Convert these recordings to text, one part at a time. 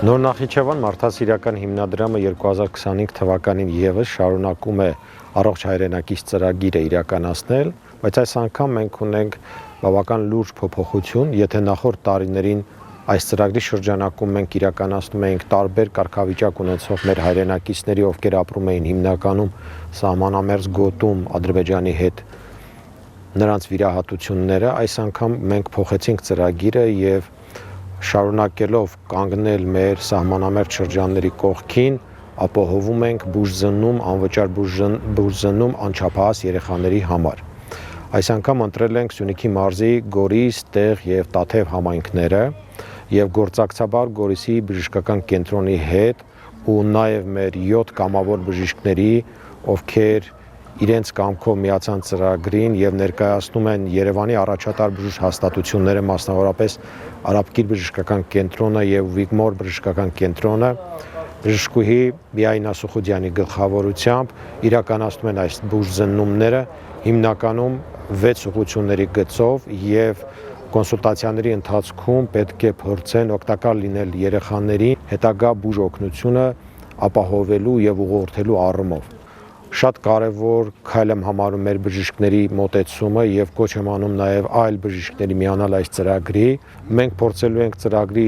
Նոր Նախիջևան մարդասիրական հիմնադրամը 2025 թվականին ևս շարունակում է առողջ հայրենակից ծրագիրը իրականացնել, բայց այս անգամ մենք ունենք բավական լուրջ փոփոխություն, եթե նախորդ տարիներին այս ծրագրի շրջանակում մենք իրականացնում էինք տարբեր կարգավիճակ ունեցող մեր հայրենակիցների, ովքեր ապրում էին հիմնականում սահմանամերձ գոտում Ադրբեջանի հետ նրանց վիրահատությունները, այս անգամ մենք փոխեցինք ծրագիրը եւ շարունակելով կանգնել մեր սահմանամերձ շրջանների կողքին, ապահովում ենք բուժզննում, անվճար բուժզննում անչափահաս երեխաների համար։ Այս անգամ ընտրել ենք Սյունիքի մարզի Գորիս, Տեղ եւ Տաթև համայնքները եւ գործակցաբար Գորիսի բժշկական կենտրոնի հետ ու նաեւ մեր 7 կամավոր բժիշկների, ովքեր իրենց կամքով միացան ծրագրին եւ ներկայացնում են Երևանի առաջատար բժշկ հաստատությունները, մասնավորապես Արաբկիր բժշկական կենտրոնը եւ Վիգմոր բժշկական կենտրոնը, բժշկուհի Միայնա Սուխուդյանի գլխավորությամբ իրականացնում են այս բուժզննումները հիմնականում 6 ուղղությունների գծով եւ կոնսուլտացիաների ընթացքում պետք է փորձեն օգտակար լինել երեխաների հետագա բուժօգնությունը ապահովելու եւ ուղղորդելու առումով։ Շատ կարևոր քայլ եմ համարում մեր բժիշկների մոտեցումը եւ կոչ եմ անում նաեւ այլ բժիշկների միանալ այս ծրագրի։ Մենք փորձելու ենք ծրագրի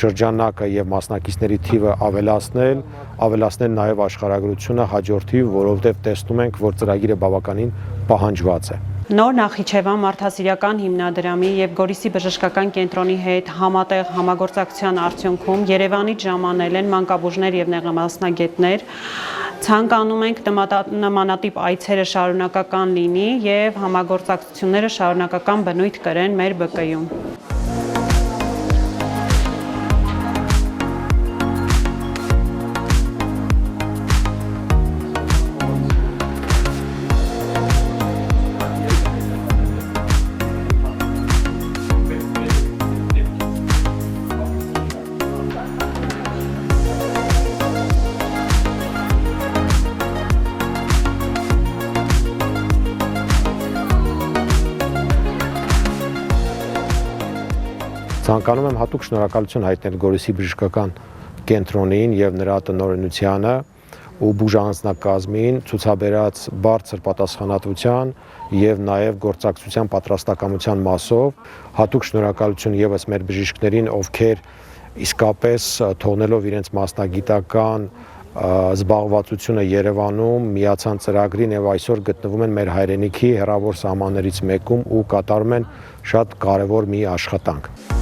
շրջանակը եւ մասնակիցների թիվը ավելացնել նաեւ աշխարհագրությունը հաջորդի, որովհետեւ տեսնում ենք, որ ծրագիրը բավականին պահանջված է։ Նոր Նախիջևան մարդասիրական հիմնադրամի եւ Գորիսի բժշկական կենտրոնի հետ համատեղ համագործակցության արդյունքում Երևանից ժամանել են մանկաբույժներ եւ նեղամասնագետներ։ Ցանկանում ենք նմանատիպ այցերը շարունակական լինի եւ համագործակցությունները շարունակական բնույթ կրեն մեր ԲԿ-ում։ Ցանկանում եմ հատուկ շնորհակալություն հայտնել Գորիսի բժշկական կենտրոնին եւ նրա տնօրինությանը ու բուժանձնակազմին ցուցաբերած բարձր պատասխանատվության եւ նաեւ գործակցության պատրաստակամության մասով հատուկ շնորհակալություն եւս մեր բժիշկներին, ովքեր իսկապես թողնելով իրենց մասնագիտական զբաղվածությունը Երևանում միացան ծրագրին եւ այսօր գտնվում են մեր հայրենիքի հեռավոր սահմաններից մեկում ու կատարում են շատ կարեւոր մի աշխատանք։